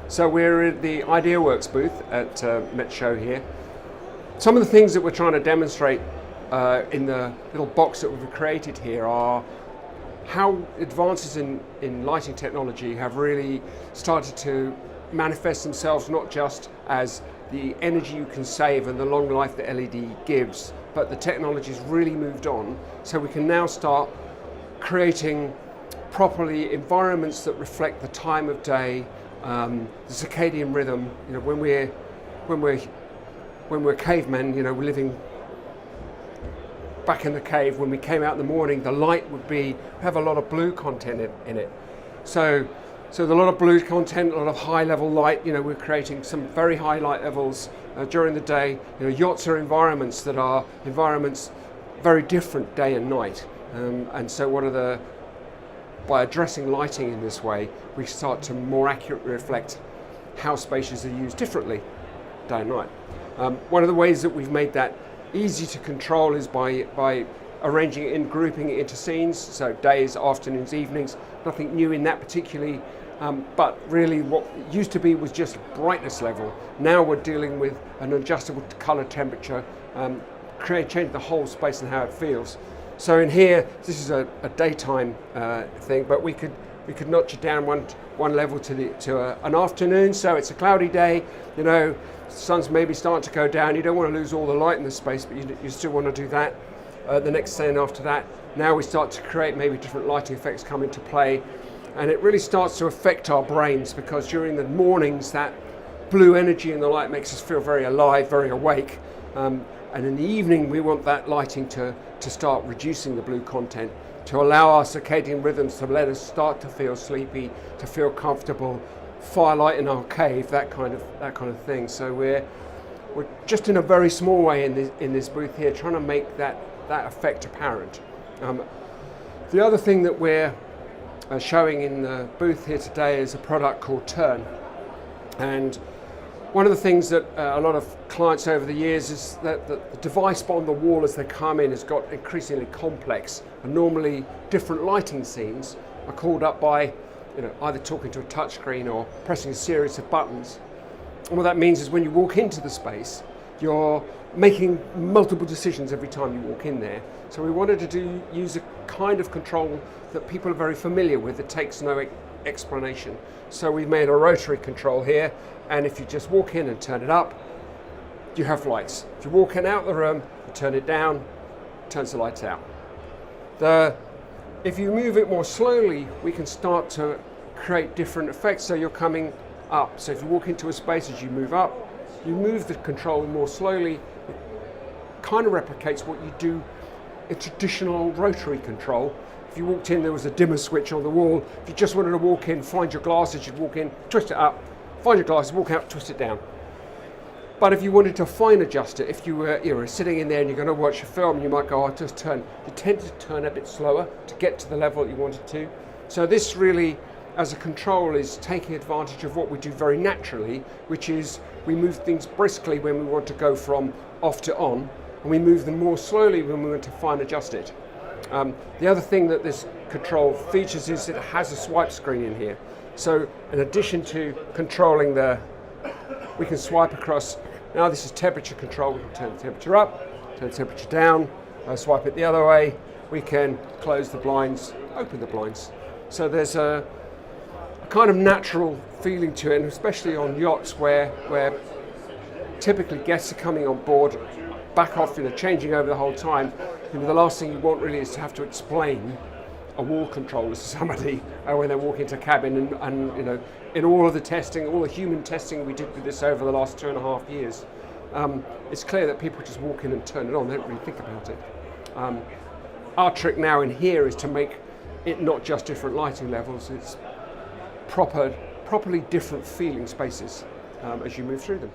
So we're at the IdeaWorks booth at METS show here. Some of the things that we're trying to demonstrate in the little box that we've created here are how advances in lighting technology have really started to manifest themselves not just as the energy you can save and the long life that LED gives, but the technology's really moved on, so we can now start creating properly environments that reflect the time of day, the circadian rhythm. You know, when we're cavemen, you know, we're living back in the cave. When we came out in the morning, the light would have a lot of blue content in it. So there's a lot of blue content, a lot of high level light. You know, we're creating some very high light levels during the day. You know, yachts are environments that are very different day and night. And so by addressing lighting in this way, we start to more accurately reflect how spaces are used differently day and night. One of the ways that we've made that easy to control is by arranging it in, grouping it into scenes, so days, afternoons, evenings. Nothing new in that particularly, but really what it used to be was just brightness level. Now we're dealing with an adjustable color temperature, change the whole space and how it feels. So in here, this is a daytime thing, but we could notch it down one level to an afternoon. So it's a cloudy day, you know, the sun's maybe starting to go down. You don't want to lose all the light in the space, but you still want to do that. The next scene after that, now we start to create maybe different lighting effects come into play, and it really starts to affect our brains, because during the mornings that blue energy in the light makes us feel very alive, very awake. And in the evening, we want that lighting to start reducing the blue content, to allow our circadian rhythms to let us start to feel sleepy, to feel comfortable, firelight in our cave, that kind of thing. So we're just in a very small way in this booth here, trying to make that effect apparent. The other thing that we're showing in the booth here today is a product called Turn. And one of the things that a lot of clients over the years is that the device on the wall as they come in has got increasingly complex, and normally different lighting scenes are called up by, you know, either talking to a touchscreen or pressing a series of buttons. And what that means is when you walk into the space, you're making multiple decisions every time you walk in there. So we wanted to use a kind of control that people are very familiar with, that takes no explanation. So we've made a rotary control here, and if you just walk in and turn it up, you have lights. If you walk in out the room, you turn it down, it turns the lights out. If you move it more slowly, we can start to create different effects. So you're coming up. So if you walk into a space, as you move up, you move the control more slowly. It kind of replicates what you do a traditional rotary control. If you walked in, there was a dimmer switch on the wall. If you just wanted to walk in, find your glasses, you'd walk in, twist it up, find your glasses, walk out, twist it down. But if you wanted to fine adjust it, if you were sitting in there and you're going to watch a film, you might go, oh, just turn. You tend to turn a bit slower to get to the level that you wanted to. So this really, as a control, is taking advantage of what we do very naturally, which is we move things briskly when we want to go from off to on, and we move them more slowly when we want to fine adjust it. The other thing that this control features is it has a swipe screen in here. So in addition to controlling we can swipe across. Now this is temperature control. We can turn the temperature up, turn the temperature down, swipe it the other way. We can close the blinds, open the blinds. So there's a kind of natural feeling to it, and especially on yachts where typically guests are coming on board, back off, you know, changing over the whole time. You know, the last thing you want really is to have to explain a wall controller to somebody when they walk into a cabin, and you know, in all of the testing, all the human testing we did with this over the last 2.5 years, it's clear that people just walk in and turn it on. They don't really think about it. Our trick now in here is to make it not just different lighting levels, it's properly different feeling spaces as you move through them.